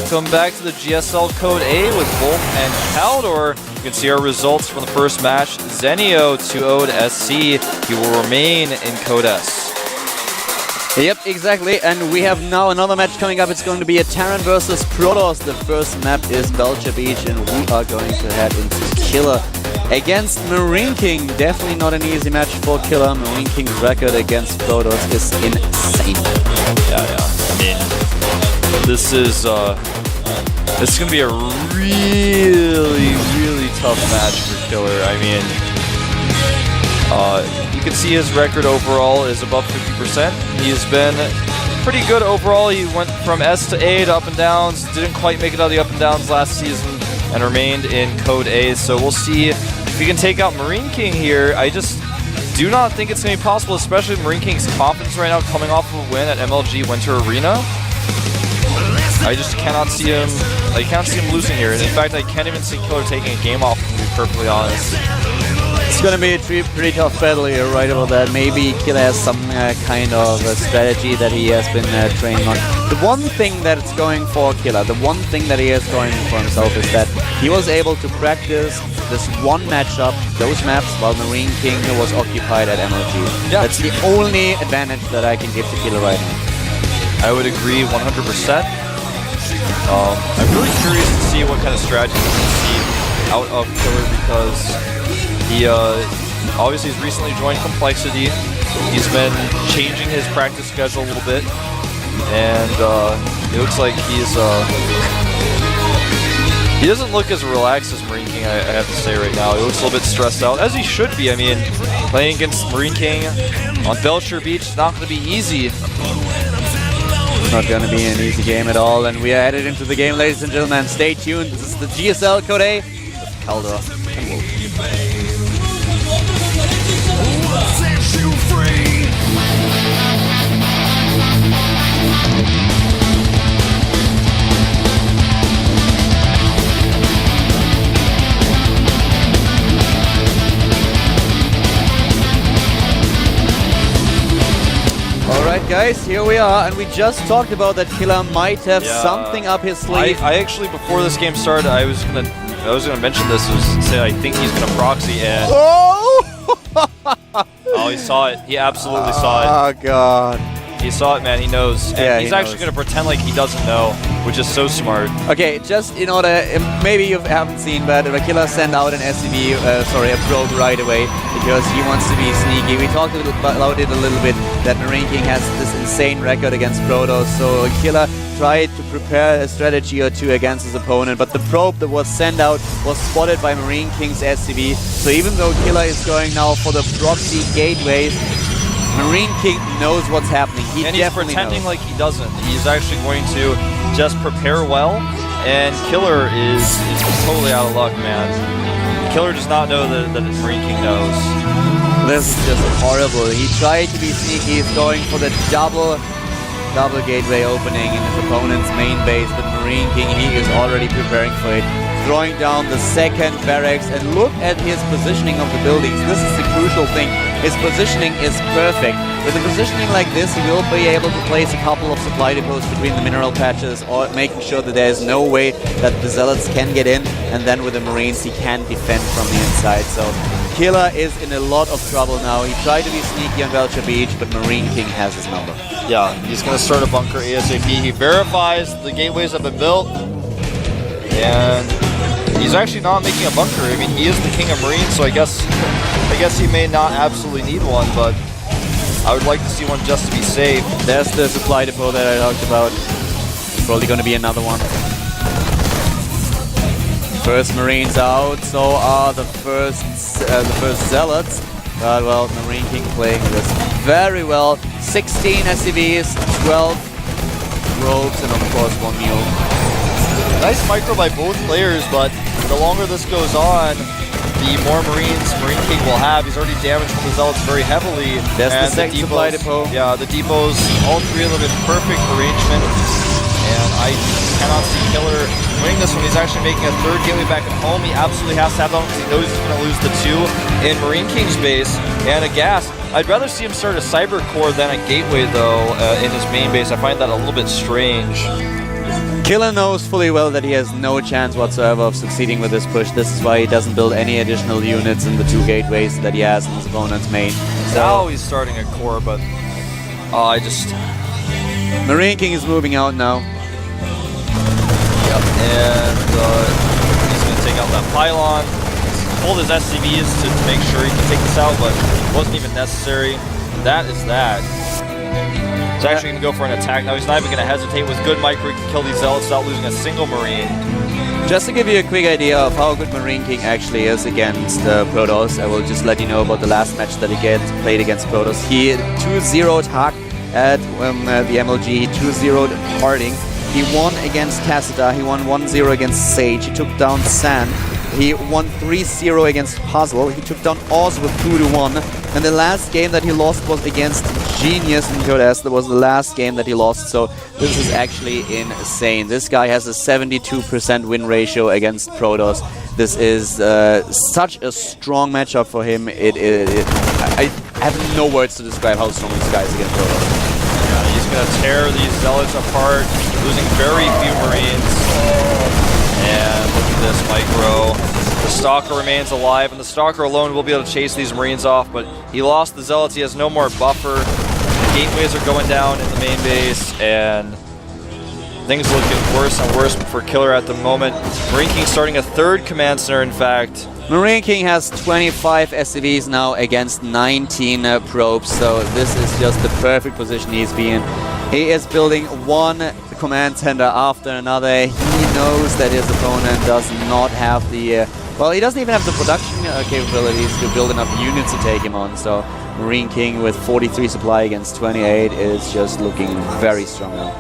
Welcome back to the GSL Code A with Wolf and Caldor. You can see our results from the first match. Zenio 2-0'd SC. He will remain in Code S. Yep, exactly. And we have now another match coming up. It's going to be a Terran versus Protoss. The first map is Belcher Beach, and we are going to head into Killer against MarineKing. Definitely not an easy match for Killer. MarineKing's record against Protoss is insane. Yeah. I mean, this is going to be a really tough match for Killer. I mean, you can see his record overall is above 50%. He's been pretty good overall. He went from S to A to up and downs. Didn't quite make it out of the up and downs last season and remained in Code A. So we'll see if we can take out MarineKing here. I just do not think it's going to be possible, especially with MarineKing's confidence right now coming off of a win at MLG Winter Arena. I just cannot see him. I can't see him losing here. In fact, I can't even see Killer taking a game off, to be perfectly honest. It's going to be a pretty tough battle here, right about that. Maybe Killer has some kind of a strategy that he has been training on. The one thing that it's going for Killer, the one thing that he is going for himself is that he was able to practice this one matchup, those maps, while MarineKing was occupied at MLG. Yeah. That's the only advantage that I can give to Killer right now. I would agree 100%. I'm really curious to see what kind of strategies we can see out of Killer, because he obviously has recently joined Complexity. He's been changing his practice schedule a little bit, and it looks like he doesn't look as relaxed as MarineKing, I have to say right now. He looks a little bit stressed out, as he should be. I mean, playing against MarineKing on Belcher Beach is not going to be easy. It's not going to be an easy game at all, and we are headed into the game, ladies and gentlemen. Stay tuned. This is the GSL Code A with Caldor and Wolf. Alright guys, here we are, and we just talked about that Killer might have something up his sleeve. I actually, before this game started, I was gonna mention this, say I think he's gonna proxy, and oh, he saw it. He absolutely saw it. Oh god. He saw it, man. He knows. And yeah, he's actually going to pretend like he doesn't know, which is so smart. Okay, just in order, maybe you haven't seen, but Killer sent out an SCV, a probe right away, because he wants to be sneaky. We talked about it a little bit, that MarineKing has this insane record against Protoss, so Killer tried to prepare a strategy or two against his opponent, but the probe that was sent out was spotted by MarineKing's SCV. So even though Killer is going now for the proxy gateways, MarineKing knows what's happening. And he's pretending like he doesn't. He's actually going to just prepare well, and Killer is totally out of luck, man. Killer does not know that MarineKing knows. This is just horrible. He tried to be sneaky. He's going for the double gateway opening in his opponent's main base, but MarineKing, he is already preparing for it. Throwing down the second barracks, and look at his positioning of the buildings. This is the crucial thing. His positioning is perfect. With a positioning like this, he will be able to place a couple of supply depots between the mineral patches, or making sure that there is no way that the Zealots can get in, and then with the Marines he can defend from the inside. So Killer is in a lot of trouble now. He tried to be sneaky on Belcher Beach, but MarineKing has his number. Yeah, he's going to start a bunker ASAP. He verifies the gateways have been built, and he's actually not making a bunker. I mean, he is the king of Marines, so I guess he may not absolutely need one, but I would like to see one just to be safe. There's the supply depot that I talked about. Probably going to be another one. First Marines out, so are the first Zealots. But well, MarineKing playing this very well. 16 SCVs, 12 robes, and of course 1 mule. Nice micro by both players, but the longer this goes on, the more Marines MarineKing will have. He's already damaged the Zealots very heavily. That's the second supply depot. Yeah, the depots, all three of them in perfect arrangement. And I cannot see Killer winning this one. He's actually making a third gateway back at home. He absolutely has to have that one because he knows he's going to lose the 2 in MarineKing's base. And a gas. I'd rather see him start a cyber core than a gateway, though, in his main base. I find that a little bit strange. Killer knows fully well that he has no chance whatsoever of succeeding with this push. This is why he doesn't build any additional units in the 2 gateways that he has in his opponent's main. So now he's starting a core, but MarineKing is moving out now. Yep, and he's going to take out that pylon. Hold his SCVs to make sure he can take this out, but it wasn't even necessary. That is that. He's actually going to go for an attack now. He's not even going to hesitate. With good micro, he can kill these zealots without losing a single marine. Just to give you a quick idea of how good MarineKing actually is against Protoss, I will just let you know about the last match that he played against Protoss. He 2-0'd Hawk at the MLG, he 2-0'd Harding. He won against Cassida, he won 1-0 against Sage, he took down Sand. He won 3-0 against Puzzle. He took down Oz with 2-1. And the last game that he lost was against Genius in Code S. That was the last game that he lost. So this is actually insane. This guy has a 72% win ratio against Protoss. This is such a strong matchup for him. I have no words to describe how strong this guy is against Protoss. Yeah, he's going to tear these zealots apart, losing very few marines. And look at this micro. The Stalker remains alive, and the Stalker alone will be able to chase these marines off, but he lost the zealots. He has no more buffer. The gateways are going down in the main base, and things looking worse and worse for Killer at the moment. MarineKing starting a 3rd command center, in fact. MarineKing has 25 SCVs now against 19 probes, so this is just the perfect position he's been in. He is building one command center after another. He knows that his opponent does not have the... well, he doesn't even have the production capabilities to build enough units to take him on, so MarineKing with 43 supply against 28 is just looking very strong now.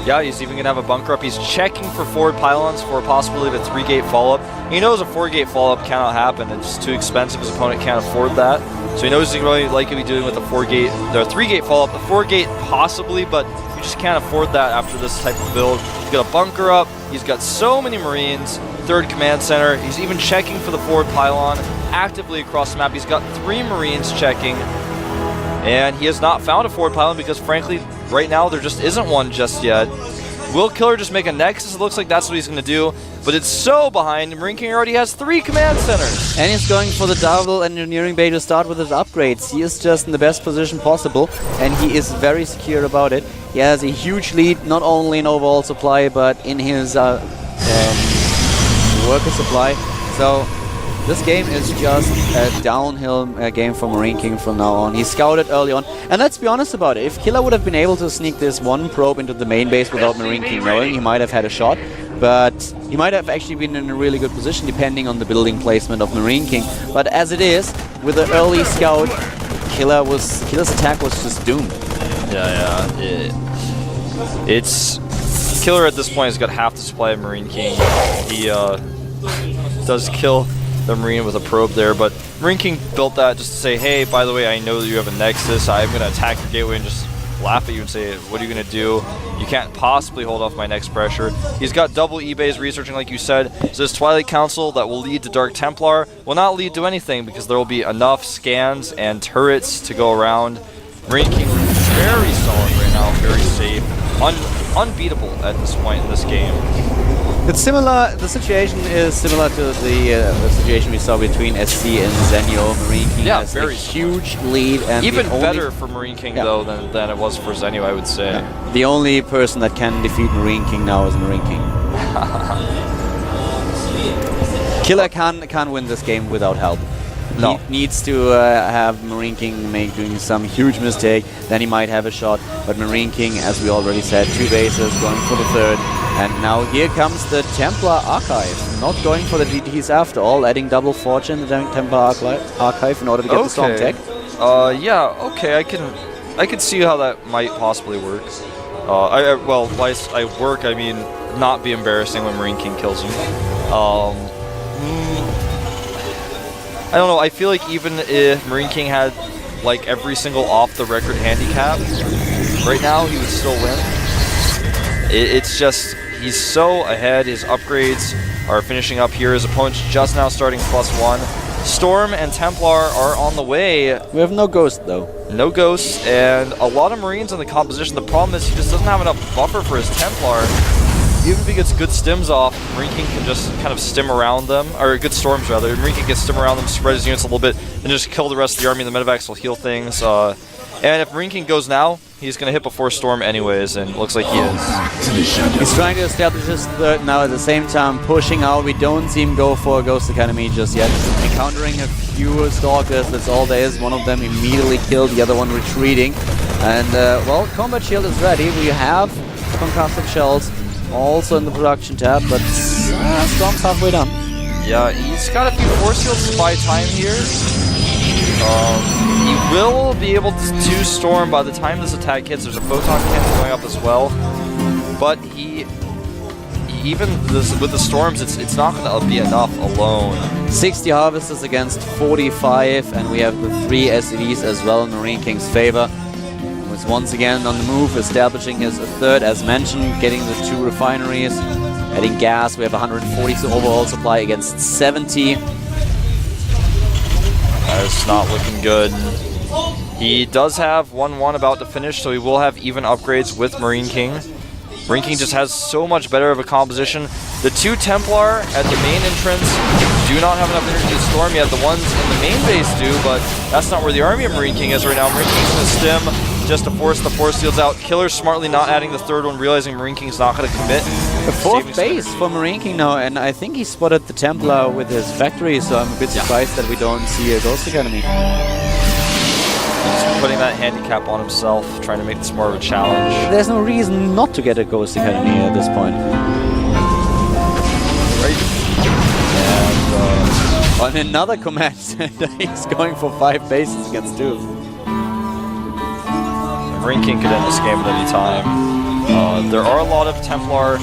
Yeah, he's even going to have a bunker up. He's checking for forward pylons for a possibility of a 3-gate follow-up. He knows a 4-gate follow-up cannot happen. It's just too expensive. His opponent can't afford that. So he knows he's really likely to be doing with the 4-gate, the 3-gate follow-up. The 4-gate possibly, but you just can't afford that after this type of build. He's got a bunker up. He's got so many marines. 3rd command center. He's even checking for the forward pylon actively across the map. He's got 3 marines checking. And he has not found a forward pylon because, frankly, right now there just isn't one just yet. Will Killer just make a Nexus? It looks like that's what he's going to do, but it's so behind. MarineKing already has 3 command centers. And he's going for the double engineering bay to start with his upgrades. He is just in the best position possible, and he is very secure about it. He has a huge lead, not only in overall supply, but in his worker supply. So this game is just a downhill game for MarineKing from now on. He scouted early on, and let's be honest about it. If Killer would have been able to sneak this one probe into the main base without MarineKing knowing, he might have had a shot. But he might have actually been in a really good position depending on the building placement of MarineKing. But as it is, with the early scout, Killer's attack was just doomed. Yeah. It's Killer at this point has got half the supply of MarineKing. He does kill the Marine with a probe there, but MarineKing built that just to say, hey, by the way, I know that you have a Nexus. I'm going to attack your gateway and just laugh at you and say, what are you going to do? You can't possibly hold off my next pressure. He's got double E-bays researching, like you said. So this Twilight Council that will lead to Dark Templar will not lead to anything because there will be enough scans and turrets to go around. MarineKing very solid right now, very safe, unbeatable at this point in this game. It's similar. The situation is similar to the situation we saw between SC and Zenio. MarineKing has a huge lead, and even better for MarineKing though than it was for Zenio, I would say. Yeah. The only person that can defeat MarineKing now is MarineKing. Killer can't win this game without help. No. He needs to have MarineKing doing some huge mistake, then he might have a shot. But MarineKing, as we already said, 2 bases, going for the 3rd. And now here comes the Templar Archive. Not going for the GTs after all, adding double fortune, the Templar Archive in order to get the strong tech. Yeah, okay, I can see how that might possibly work. I mean not be embarrassing when MarineKing kills him. I don't know, I feel like even if MarineKing had like every single off-the-record handicap, right now he would still win. It's just, he's so ahead, his upgrades are finishing up here, his opponent's just now starting +1. Storm and Templar are on the way. We have no Ghost though. No Ghosts, and a lot of Marines in the composition. The problem is he just doesn't have enough buffer for his Templar. even if he gets good stims off, MarineKing can just kind of stim around them, or good storms rather. MarineKing can stim around them, spread his units a little bit, and just kill the rest of the army. The medevacs will heal things. And if MarineKing goes now, he's going to hit before storm anyways, and it looks like he is. He's trying to establish his third now, at the same time pushing out. We don't see him go for a Ghost Academy just yet. Encountering a few Stalkers, that's all there is. One of them immediately killed, the other one retreating. And, well, Combat Shield is ready. We have concussive shells also in the production tab, but Storm's halfway done. Yeah, he's got a few force shields to buy time here. He will be able to storm by the time this attack hits. There's a photon cannon going up as well, but even with the storms, it's not going to be enough alone. 60 harvesters against 45, and we have the 3 SCVs as well in MarineKing's favor. Was once again on the move, establishing his third, as mentioned, getting the 2 refineries, adding gas. We have 140 overall supply against 70. That is not looking good. He does have 1-1 about to finish, so he will have even upgrades with MarineKing. MarineKing just has so much better of a composition. The 2 Templar at the main entrance do not have enough energy to storm yet. The ones in the main base do, but that's not where the army of MarineKing is right now. MarineKing's going to stim just to force the force shields out. Killer's smartly not adding the 3rd one, realizing MarineKing's not going to commit. The 4th base for MarineKing now, and I think he spotted the Templar with his factory, so I'm a bit surprised that we don't see a Ghost Academy. He's putting that handicap on himself, trying to make this more of a challenge. There's no reason not to get a Ghost Academy at this point. Right. And on another command center, he's going for 5 bases against 2. MarineKing could end this game at any time. There are a lot of Templar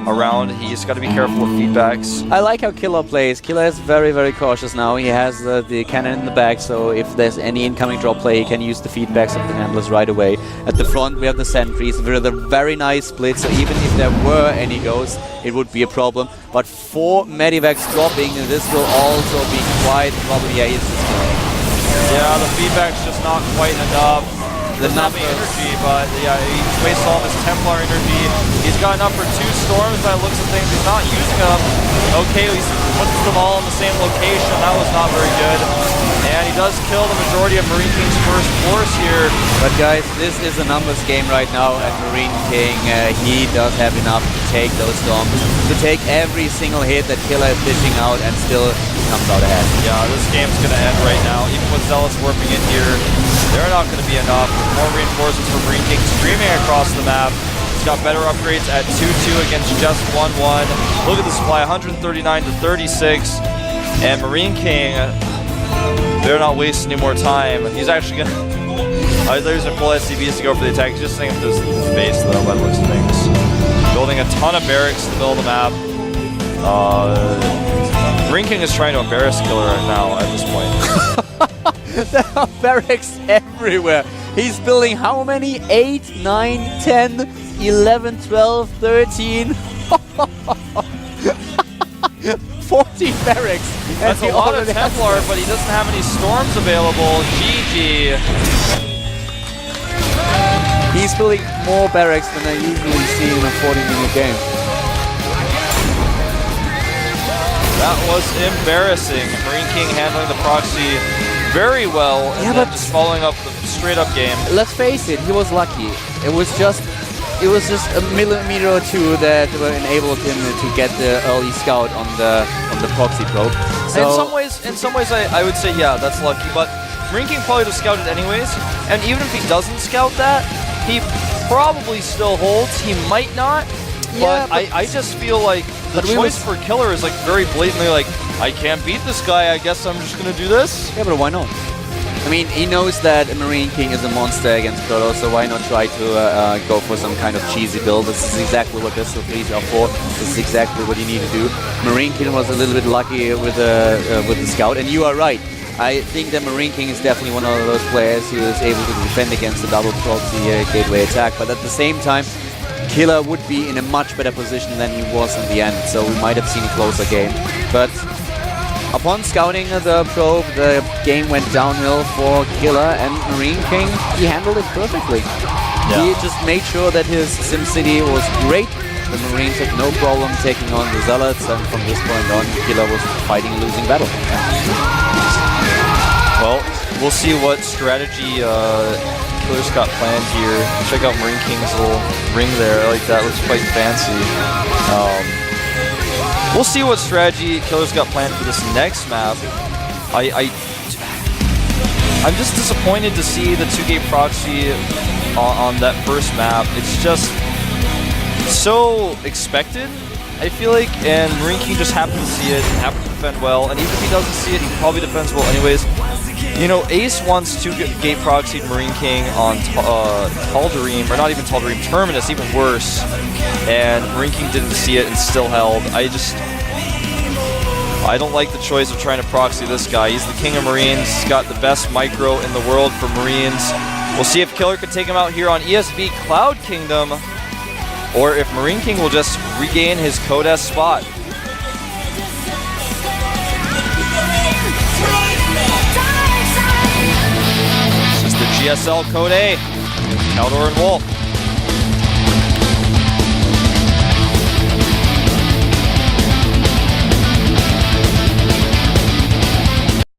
around. He's got to be careful with feedbacks. I like how Killer plays. Killer is very, very cautious now. He has the cannon in the back, so if there's any incoming drop play, he can use the feedbacks of the handlers right away. At the front, we have the sentries with a very nice split, so even if there were any ghosts, it would be a problem. But 4 medivacs dropping, this will also be quite probably a Yeah, the feedback's just not quite enough. There's not the energy, but yeah, he wastes all of his Templar energy. He's got enough for 2 storms by the looks of things. He's not using them. Okay, he puts them all in the same location. That was not very good. And he does kill the majority of MarineKing's first force here. But guys, this is a numbers game right now at MarineKing. He does have enough to take those storms, to take every single hit that Killer is dishing out, and still comes out ahead. Yeah, this game's going to end right now. Even with Zealous warping in here, they're not going to be enough. More reinforcements for MarineKing streaming across the map. He's got better upgrades at 2-2 against just 1-1. Look at the supply, 139 to 36. And MarineKing, they're not wasting any more time. He's actually going to... I thought he was going to pull SCVs to go for the attack. He's just thinking of his base, though, by the looks of things. Building a ton of barracks in the middle of the map. MarineKing is trying to embarrass Killer right now at this point. There are barracks everywhere. He's building how many? 8, 9, 10, 11, 12, 13. 14 barracks. That's a lot of Templar, but he doesn't have any storms available. GG. He's building more barracks than I usually see in a 40-minute game. That was embarrassing. MarineKing handling the proxy very well, and then just following up the straight-up game. Let's face it, he was lucky. It was just a millimeter or 2 that enabled him to get the early scout on the proxy probe. So in some ways, I would say yeah, that's lucky. But MarineKing probably would have scouted anyways, and even if he doesn't scout that, he probably still holds. He might not, but I just feel like the choice for Killer is like very blatantly like, I can't beat this guy, I guess I'm just gonna do this. Yeah, but why not? I mean, he knows that MarineKing is a monster against Proto, so why not try to go for some kind of cheesy build? This is exactly what Pistol 3s are for. This is exactly what you need to do. MarineKing was a little bit lucky with the scout, and you are right. I think that MarineKing is definitely one of those players who is able to defend against the double proxy gateway attack, but at the same time, Killer would be in a much better position than he was in the end, so we might have seen a closer game. But upon scouting the probe, the game went downhill for Killer, and MarineKing, he handled it perfectly. Yeah. He just made sure that his SimCity was great, the Marines had no problem taking on the Zealots, and from this point on, Killer was fighting a losing battle. Well, we'll see what strategy Killer's got planned here. Check out MarineKing's little ring there. I like that. Looks quite fancy. We'll see what strategy Killer's got planned for this next map. I'm just disappointed to see the 2-gate proxy on that first map. It's just so expected, I feel like, and MarineKing just happened to see it, happened to defend well, and even if he doesn't see it, he probably defends well anyways. You know, Ace wants 2-gate proxied MarineKing on Tal'Darim, or not even Tal'Darim, Terminus, even worse, and MarineKing didn't see it and still held. I don't like the choice of trying to proxy this guy. He's the king of Marines. He's got the best micro in the world for Marines. We'll see if Killer can take him out here on ESB Cloud Kingdom, or if MarineKing will just regain his Code S spot. This is the GSL Code A. Caldor and Wolf.